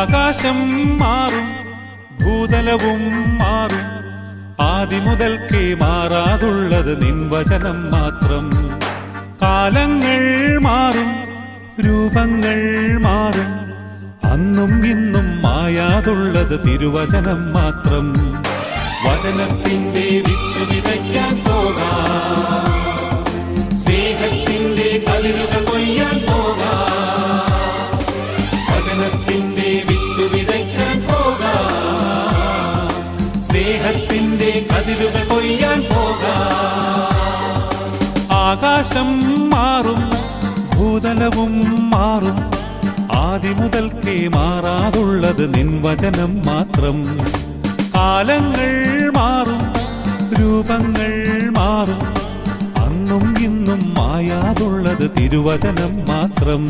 ആകാശം മാറും, ഭൂതലവും മാറും, ആദിമുതൽക്കേ മാറാതുള്ളത് നിൻ വചനം മാത്രം. കാലങ്ങൾ മാറും, രൂപങ്ങൾ മാറും, അന്നും ഇന്നും മായാതുള്ളത് തിരുവചനം മാത്രം. വചനത്തിന്റെ വിത്ത് വിതയ്ക്കാൻ പോകാം, സ്നേഹത്തിന്റെ കതിരുകൾ കൊയ്യാൻ പോകാം. വചനത്തിന്റെ വിത്ത് വിതയ്ക്കാൻ പോകാം, സ്നേഹത്തിന്റെ കതിരുകൾ കൊയ്യാൻ പോകാം. ആകാശം മാറും, ഭൂതലവും മാറും, ആദിമുതൽക്കേ മാറാതുള്ളത് നിൻ വചനം മാത്രം. കാലങ്ങൾ മാറും, രൂപങ്ങൾ മാറും, അന്നും ഇന്നും മായാതുള്ളത് തിരുവചനം മാത്രം.